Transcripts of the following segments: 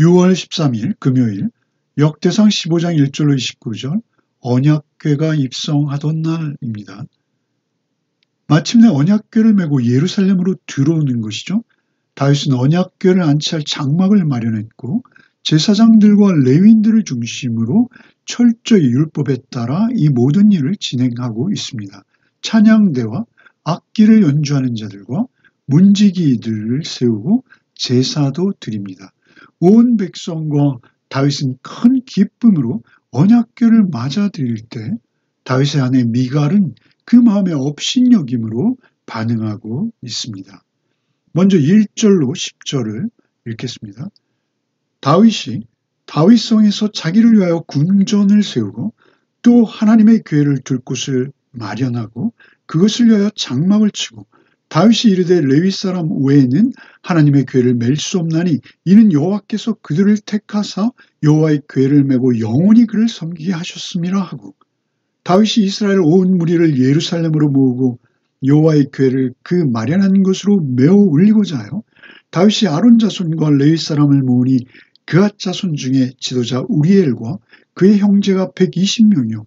6월 13일 금요일 역대상 15장 1절로 29절 언약궤가 입성하던 날입니다. 마침내 언약궤를 메고 예루살렘으로 들어오는 것이죠. 다윗은 언약궤를 안치할 장막을 마련했고 제사장들과 레위인들을 중심으로 철저히 율법에 따라 이 모든 일을 진행하고 있습니다. 찬양대와 악기를 연주하는 자들과 문지기들을 세우고 제사도 드립니다. 온 백성과 다윗은 큰 기쁨으로 언약궤를 맞아들일 때 다윗의 아내 미갈은 그 마음의 업신여김으로 반응하고 있습니다. 먼저 1절로 10절을 읽겠습니다. 다윗이 다윗성에서 자기를 위하여 궁전을 세우고 또 하나님의 궤를 둘 곳을 마련하고 그것을 위하여 장막을 치고 다윗이 이르되 레위 사람 외에는 하나님의 궤를 맬 수 없나니 이는 여호와께서 그들을 택하사 여호와의 궤를 메고 영원히 그를 섬기게 하셨음이라 하고 다윗이 이스라엘 온 무리를 예루살렘으로 모으고 여호와의 궤를 그 마련한 곳으로 메어 올리고자 하여 다윗이 아론 자손과 레위 사람을 모으니 그앗 자손 중에 지도자 우리엘과 그의 형제가 120명이요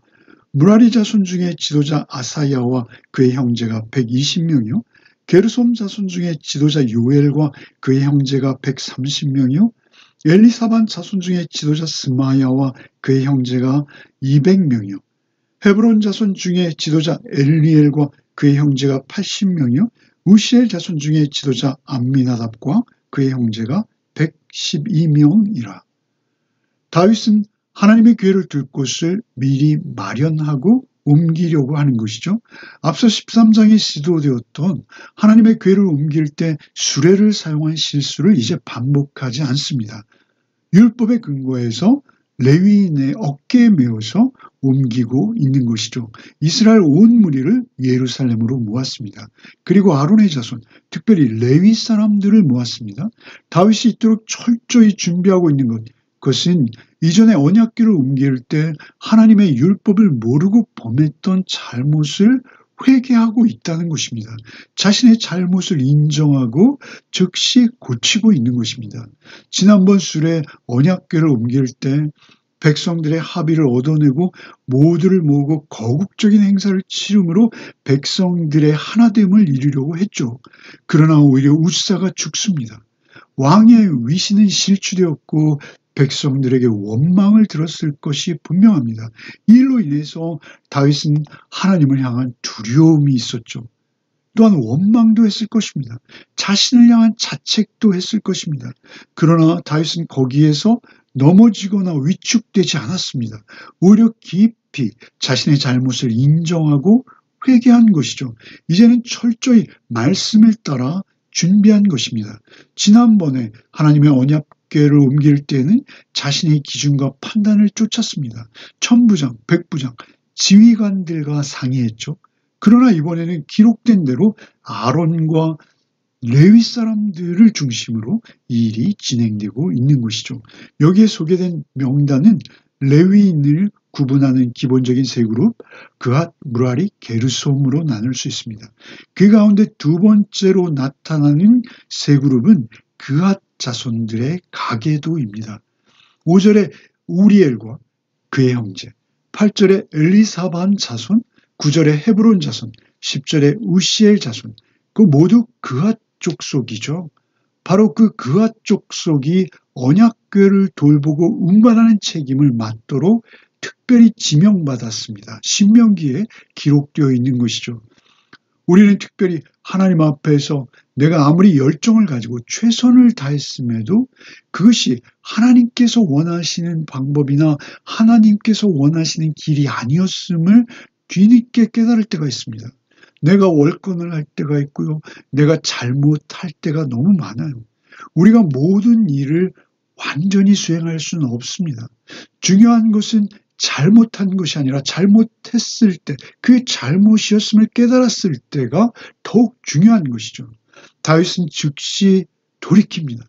무라리 자손 중에 지도자 아사야와 그의 형제가 120명이요 게르솜 자손 중에 지도자 요엘과 그의 형제가 130명이요 엘리사반 자손 중에 지도자 스마야와 그의 형제가 200명이요 헤브론 자손 중에 지도자 엘리엘과 그의 형제가 80명이요 우시엘 자손 중에 지도자 암미나답과 그의 형제가 112명이라. 다윗은 하나님의 궤를 둘 곳을 미리 마련하고 옮기려고 하는 것이죠. 앞서 13장에 시도되었던 하나님의 궤를 옮길 때 수레를 사용한 실수를 이제 반복하지 않습니다. 율법의 근거에서 레위인의 어깨에 메어서 옮기고 있는 것이죠. 이스라엘 온 무리를 예루살렘으로 모았습니다. 그리고 아론의 자손, 특별히 레위 사람들을 모았습니다. 다윗이 이토록 철저히 준비하고 있는 것, 그것은 이전에 언약궤를 옮길 때 하나님의 율법을 모르고 범했던 잘못을 회개하고 있다는 것입니다. 자신의 잘못을 인정하고 즉시 고치고 있는 것입니다. 지난번 술에 언약궤를 옮길 때 백성들의 합의를 얻어내고 모두를 모으고 거국적인 행사를 치름으로 백성들의 하나됨을 이루려고 했죠. 그러나 오히려 우사가 죽습니다. 왕의 위신은 실추되었고 백성들에게 원망을 들었을 것이 분명합니다. 이 일로 인해서 다윗은 하나님을 향한 두려움이 있었죠. 또한 원망도 했을 것입니다. 자신을 향한 자책도 했을 것입니다. 그러나 다윗은 거기에서 넘어지거나 위축되지 않았습니다. 오히려 깊이 자신의 잘못을 인정하고 회개한 것이죠. 이제는 철저히 말씀을 따라 준비한 것입니다. 지난번에 하나님의 언약궤를 옮길 때는 자신의 기준과 판단을 쫓았습니다. 천부장, 백부장, 지휘관들과 상의했죠. 그러나 이번에는 기록된 대로 아론과 레위 사람들을 중심으로 이 일이 진행되고 있는 것이죠. 여기에 소개된 명단은 레위인을 구분하는 기본적인 세 그룹, 그앗, 무라리, 게르솜으로 나눌 수 있습니다. 그 가운데 두 번째로 나타나는 세 그룹은 그앗 자손들의 가계도입니다. 5절에 우리엘과 그의 형제, 8절에 엘리사반 자손, 9절에 헤브론 자손, 10절에 우시엘 자손, 그 모두 그앗 족속이죠. 바로 그 그앗 족속이 언약궤를 돌보고 운반하는 책임을 맡도록 특별히 지명받았습니다. 신명기에 기록되어 있는 것이죠. 우리는 특별히 하나님 앞에서 내가 아무리 열정을 가지고 최선을 다했음에도 그것이 하나님께서 원하시는 방법이나 하나님께서 원하시는 길이 아니었음을 뒤늦게 깨달을 때가 있습니다. 내가 월권을 할 때가 있고요. 내가 잘못할 때가 너무 많아요. 우리가 모든 일을 완전히 수행할 수는 없습니다. 중요한 것은 잘못한 것이 아니라 잘못했을 때, 그게 잘못이었음을 깨달았을 때가 더욱 중요한 것이죠. 다윗은 즉시 돌이킵니다.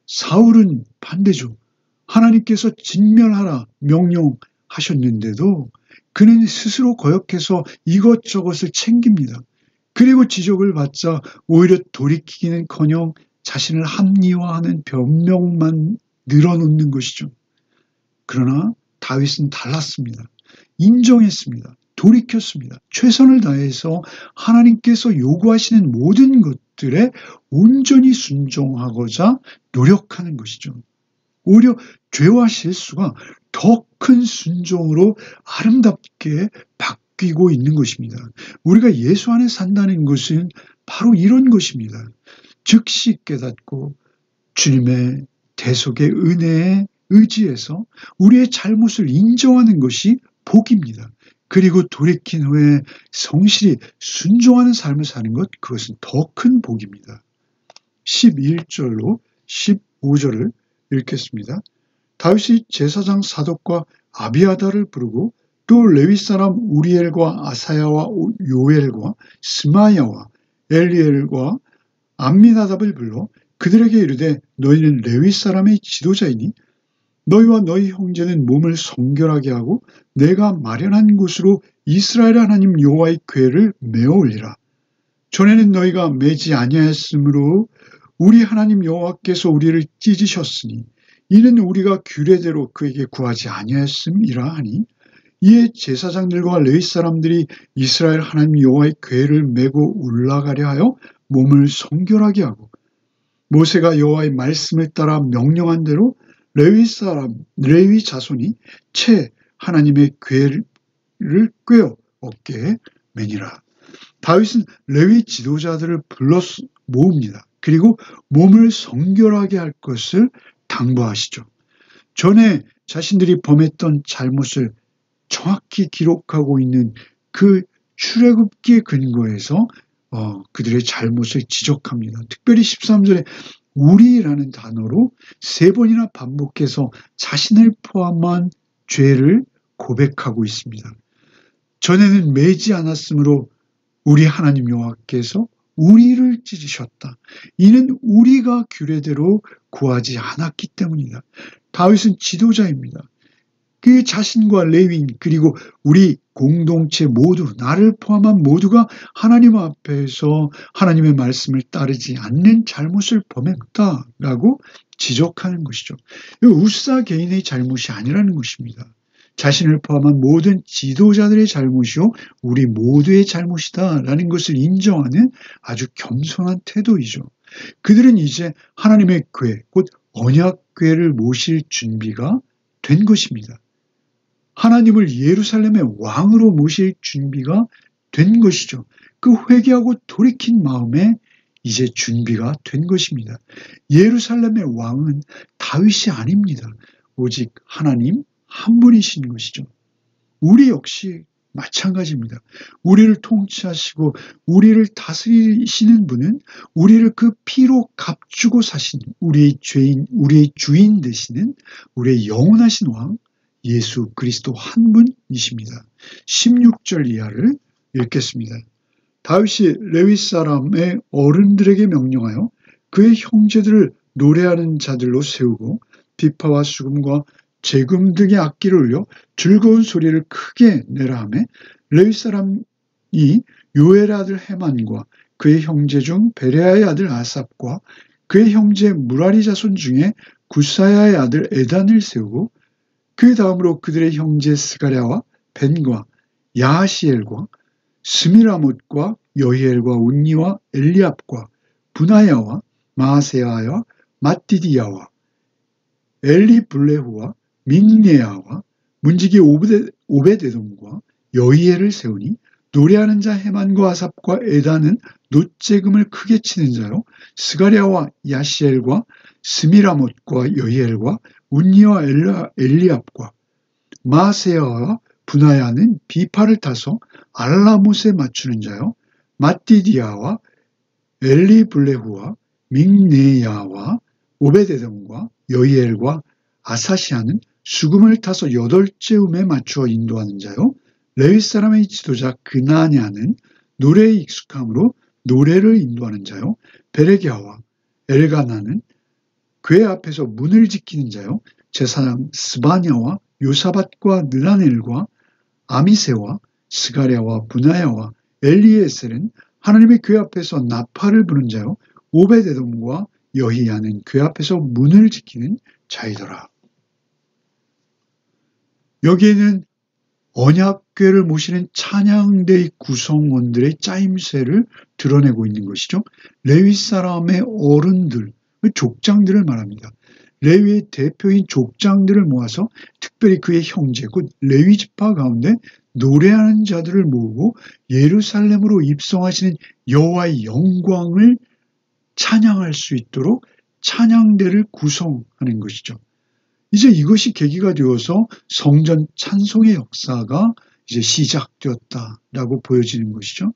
사울은 반대죠. 하나님께서 진멸하라 명령하셨는데도 그는 스스로 거역해서 이것저것을 챙깁니다. 그리고 지적을 받자 오히려 돌이키기는커녕 자신을 합리화하는 변명만 늘어놓는 것이죠. 그러나 다윗은 달랐습니다. 인정했습니다. 돌이켰습니다. 최선을 다해서 하나님께서 요구하시는 모든 것들에 온전히 순종하고자 노력하는 것이죠. 오히려 죄와 실수가 더 큰 순종으로 아름답게 바뀌고 있는 것입니다. 우리가 예수 안에 산다는 것은 바로 이런 것입니다. 즉시 깨닫고 주님의 대속의 은혜에 의지해서 우리의 잘못을 인정하는 것이 복입니다. 그리고 돌이킨 후에 성실히 순종하는 삶을 사는 것, 그것은 더 큰 복입니다. 11절로 15절을 읽겠습니다. 다윗이 제사장 사독과 아비아달을 부르고 또 레위 사람 우리엘과 아사야와 요엘과 스마야와 엘리엘과 암미나답을 불러 그들에게 이르되 너희는 레위 사람의 지도자이니 너희와 너희 형제는 몸을 성결하게 하고 내가 마련한 곳으로 이스라엘 하나님 여호와의 궤를 메어 올리라. 전에는 너희가 매지 아니하였으므로 우리 하나님 여호와께서 우리를 찢으셨으니 이는 우리가 규례대로 그에게 구하지 아니하였음이라 하니 이에 제사장들과 레위 사람들이 이스라엘 하나님 여호와의 궤를 메고 올라가려 하여 몸을 성결하게 하고 모세가 여호와의 말씀을 따라 명령한 대로 레위 자손이 채 하나님의 궤를 꿰어 어깨에 매니라. 다윗은 레위 지도자들을 불러 모읍니다. 그리고 몸을 성결하게 할 것을 당부하시죠. 전에 자신들이 범했던 잘못을 정확히 기록하고 있는 그 출애굽기의 근거에서 그들의 잘못을 지적합니다. 특별히 13절에 우리라는 단어로 3번이나 반복해서 자신을 포함한 죄를 고백하고 있습니다. 전에는 매지 않았으므로 우리 하나님 여호와께서 우리를 찢으셨다. 이는 우리가 규례대로 구하지 않았기 때문이다. 다윗은 지도자입니다. 그 자신과 레위인 그리고 우리 공동체 모두 나를 포함한 모두가 하나님 앞에서 하나님의 말씀을 따르지 않는 잘못을 범했다라고 지적하는 것이죠. 우사 개인의 잘못이 아니라는 것입니다. 자신을 포함한 모든 지도자들의 잘못이요 우리 모두의 잘못이다라는 것을 인정하는 아주 겸손한 태도이죠. 그들은 이제 하나님의 궤, 곧 언약궤를 모실 준비가 된 것입니다. 하나님을 예루살렘의 왕으로 모실 준비가 된 것이죠. 그 회개하고 돌이킨 마음에 이제 준비가 된 것입니다. 예루살렘의 왕은 다윗이 아닙니다. 오직 하나님 한 분이신 것이죠. 우리 역시 마찬가지입니다. 우리를 통치하시고 우리를 다스리시는 분은 우리를 그 피로 값주고 사신 우리의 주인 되시는 우리의 영원하신 왕 예수 그리스도 한 분이십니다. 16절 이하를 읽겠습니다. 다윗이 레위 사람의 어른들에게 명령하여 그의 형제들을 노래하는 자들로 세우고 비파와 수금과 재금 등의 악기를 울려 즐거운 소리를 크게 내라 하매 레위 사람이 요엘의 아들 헤만과 그의 형제 중 베레아의 아들 아삽과 그의 형제 무라리 자손 중에 구사야의 아들 에단을 세우고 그 다음으로 그들의 형제 스가랴와 벤과 야하시엘과 스미라못과 여히엘과 운니와 엘리압과 분하야와 마세야와 마띠디야와 엘리블레후와 믹네야와 문지기 오베데돔과 여히엘을 세우니 노래하는 자 헤만과 아삽과 에단은 놋재금을 크게 치는 자로 스가랴와 야시엘과 스미라못과 여히엘과 운니와 엘리압과 마세야와 분하야는 비파를 타서 알라못에 맞추는 자요 마띠디야와 엘리블레후와 믹네야와 오베데돔과 여히엘과 아사시아는 수금을 타서 8째 음에 맞추어 인도하는 자요 레위 사람의 지도자 그나냐는 노래에 익숙함으로 노래를 인도하는 자요 베레기야와 엘가나는 궤 앞에서 문을 지키는 자요 제사장 스바냐와 요사밧과 느라넬과 아미세와 스가랴와 분하야와 엘리에셀은 하나님의 궤 앞에서 나팔을 부는 자요 오베데돔과 여히야는 궤 앞에서 문을 지키는 자이더라. 여기에는 언약궤를 모시는 찬양대의 구성원들의 짜임새를 드러내고 있는 것이죠. 레위 사람의 어른들, 족장들을 말합니다. 레위의 대표인 족장들을 모아서 특별히 그의 형제, 곧 레위 지파 가운데 노래하는 자들을 모으고 예루살렘으로 입성하시는 여호와의 영광을 찬양할 수 있도록 찬양대를 구성하는 것이죠. 이제 이것이 계기가 되어서 성전 찬송의 역사가 이제 시작되었다라고 보여지는 것이죠.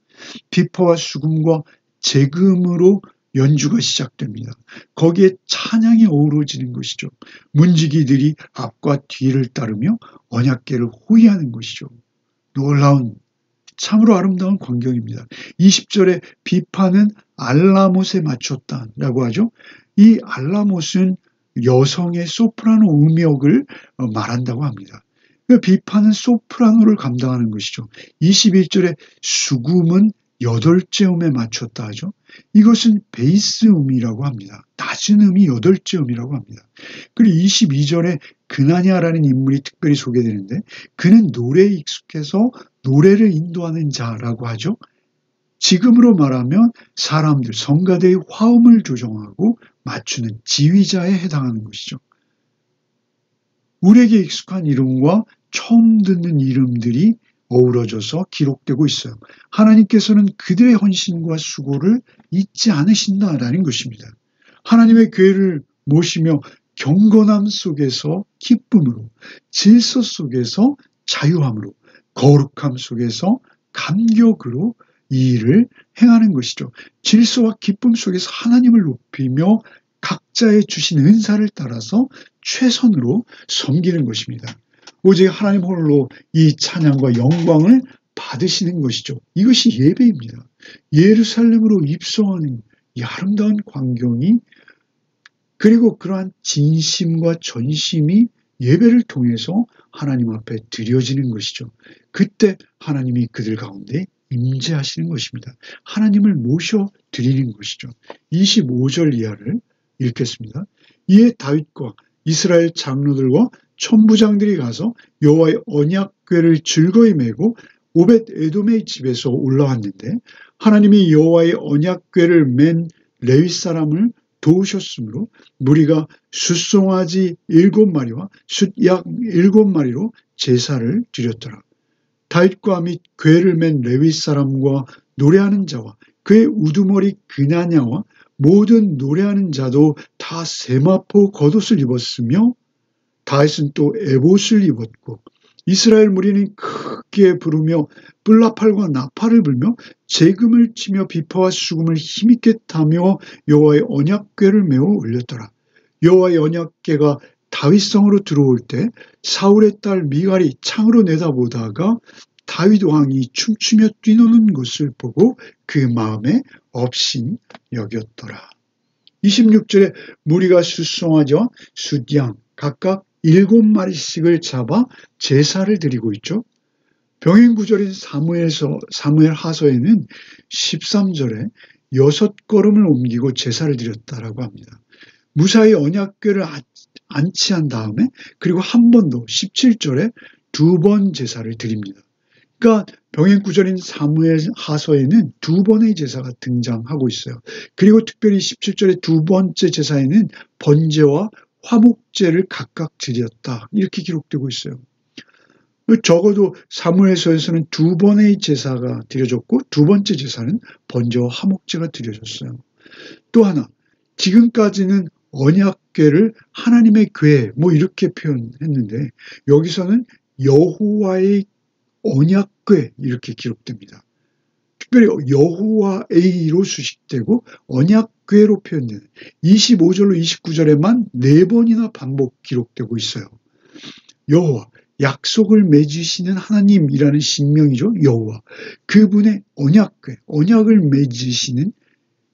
비파와 수금과 재금으로 연주가 시작됩니다. 거기에 찬양이 어우러지는 것이죠. 문지기들이 앞과 뒤를 따르며 언약궤를 호위하는 것이죠. 놀라운 참으로 아름다운 광경입니다. 20절에 비파는 알라못에 맞췄다라고 하죠. 이 알라못은 여성의 소프라노 음역을 말한다고 합니다. 비파는 소프라노를 감당하는 것이죠. 21절에 수금은 8째 음에 맞췄다 하죠. 이것은 베이스 음이라고 합니다. 낮은 음이 8째 음이라고 합니다. 그리고 22절에 그나냐라는 인물이 특별히 소개되는데 그는 노래에 익숙해서 노래를 인도하는 자라고 하죠. 지금으로 말하면 사람들, 성가대의 화음을 조정하고 맞추는 지휘자에 해당하는 것이죠. 우리에게 익숙한 이름과 처음 듣는 이름들이 어우러져서 기록되고 있어요. 하나님께서는 그들의 헌신과 수고를 잊지 않으신다라는 것입니다. 하나님의 궤를 모시며 경건함 속에서 기쁨으로, 질서 속에서 자유함으로, 거룩함 속에서 감격으로 이 일을 행하는 것이죠. 질서와 기쁨 속에서 하나님을 높이며 각자의 주신 은사를 따라서 최선으로 섬기는 것입니다. 오직 하나님 홀로 이 찬양과 영광을 받으시는 것이죠. 이것이 예배입니다. 예루살렘으로 입성하는 이 아름다운 광경이 그리고 그러한 진심과 전심이 예배를 통해서 하나님 앞에 드려지는 것이죠. 그때 하나님이 그들 가운데 임재하시는 것입니다. 하나님을 모셔 드리는 것이죠. 25절 이하를 읽겠습니다. 이에 다윗과 이스라엘 장로들과 천부장들이 가서 여호와의 언약궤를 즐거이 메고 오벳 에돔의 집에서 올라왔는데 하나님이 여호와의 언약궤를 맨 레위 사람을 도우셨으므로 무리가 숫송아지 7마리와 숫약 7마리로 제사를 드렸더라. 다윗과 및 궤를 맨 레위 사람과 노래하는 자와 그의 우두머리 그나냐와 모든 노래하는 자도 다 세마포 겉옷을 입었으며 다윗은 또 에봇을 입었고 이스라엘 무리는 크게 부르며 뿔나팔과 나팔을 불며 재금을 치며 비파와 수금을 힘있게 타며 여호와의 언약궤를 메어 올렸더라. 여호와의 언약궤가 다윗성으로 들어올 때 사울의 딸 미갈이 창으로 내다보다가 다윗 왕이 춤추며 뛰노는 것을 보고 그 마음에 업신 여겼더라. 26절에 무리가 숫송아지와 숫양 각각 7마리씩을 잡아 제사를 드리고 있죠. 병행구절인 사무엘 하서에는 13절에 6걸음을 옮기고 제사를 드렸다라고 합니다. 무사히 언약궤를 안치한 다음에 그리고 한 번 더 17절에 2번 제사를 드립니다. 그러니까 병행구절인 사무엘 하서에는 2번의 제사가 등장하고 있어요. 그리고 특별히 17절의 2번째 제사에는 번제와 화목제를 각각 드렸다. 이렇게 기록되고 있어요. 적어도 사무엘서에서는 2번의 제사가 드려졌고 2번째 제사는 번제와 화목제가 드려졌어요. 또 하나, 지금까지는 언약궤를 하나님의 궤 이렇게 표현했는데 여기서는 여호와의 언약궤 이렇게 기록됩니다. 특별히 여호와의로 수식되고 언약궤로 표현되는 25절로 29절에만 4번이나 반복 기록되고 있어요. 여호와, 약속을 맺으시는 하나님이라는 신명이죠. 여호와, 그분의 언약궤, 언약을 맺으시는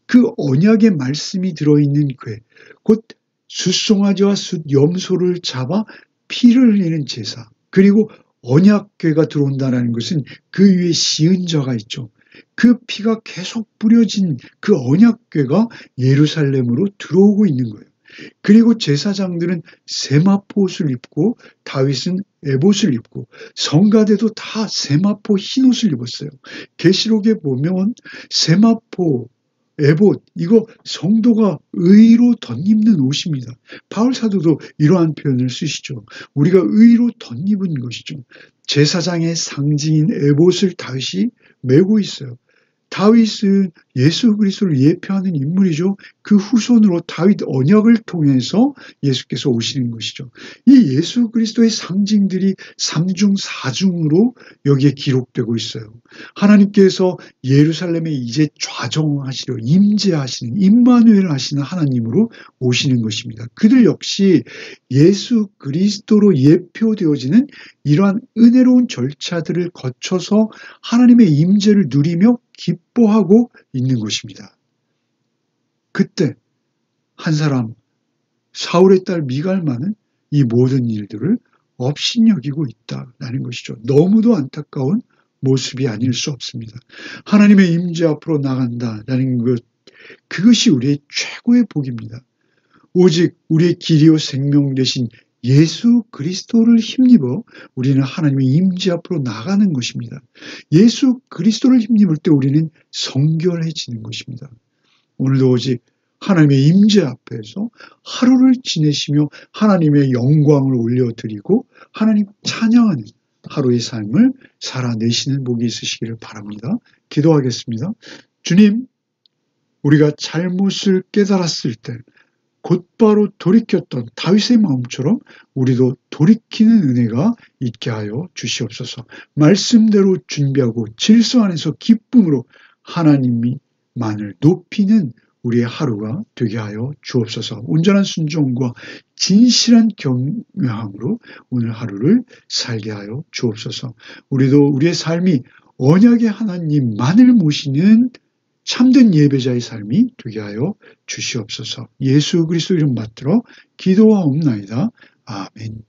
그 언약의 말씀이 들어있는 궤, 곧 숫송아지와 숫염소를 잡아 피를 흘리는 제사, 그리고 언약궤가 들어온다는 것은 그 위에 시은자가 있죠. 그 피가 계속 뿌려진 그 언약궤가 예루살렘으로 들어오고 있는 거예요. 그리고 제사장들은 세마포 옷을 입고 다윗은 에봇을 입고 성가대도 다 세마포 흰 옷을 입었어요. 계시록에 보면 세마포, 에봇, 이거 성도가 의로 덧입는 옷입니다. 바울 사도도 이러한 표현을 쓰시죠. 우리가 의로 덧입은 것이죠. 제사장의 상징인 에봇을 다윗이 메고 있어요. 다윗은 예수 그리스도를 예표하는 인물이죠. 그 후손으로 다윗 언약을 통해서 예수께서 오시는 것이죠. 이 예수 그리스도의 상징들이 3중 4중으로 여기에 기록되고 있어요. 하나님께서 예루살렘에 이제 좌정하시려 임재하시는 임마누엘 하시는 하나님으로 오시는 것입니다. 그들 역시 예수 그리스도로 예표되어지는 이러한 은혜로운 절차들을 거쳐서 하나님의 임재를 누리며 기뻐하고 있는 것입니다. 그때 한 사람 사울의 딸 미갈만은 이 모든 일들을 업신여기고 있다라는 것이죠. 너무도 안타까운 모습이 아닐 수 없습니다. 하나님의 임재 앞으로 나간다라는 것, 그것이 우리의 최고의 복입니다. 오직 우리의 길이요 생명 되신 예수 그리스도를 힘입어 우리는 하나님의 임재 앞으로 나가는 것입니다. 예수 그리스도를 힘입을 때 우리는 성결해지는 것입니다. 오늘도 오직 하나님의 임재 앞에서 하루를 지내시며 하나님의 영광을 올려드리고 하나님 찬양하는 하루의 삶을 살아내시는 복이 있으시기를 바랍니다. 기도하겠습니다. 주님, 우리가 잘못을 깨달았을 때 곧바로 돌이켰던 다윗의 마음처럼 우리도 돌이키는 은혜가 있게 하여 주시옵소서. 말씀대로 준비하고 질서 안에서 기쁨으로 하나님만을 높이는 우리의 하루가 되게 하여 주옵소서. 온전한 순종과 진실한 경외함으로 오늘 하루를 살게 하여 주옵소서. 우리도 우리의 삶이 언약의 하나님만을 모시는 참된 예배자의 삶이 되게 하여 주시옵소서. 예수 그리스도 이름 받들어 기도하옵나이다. 아멘.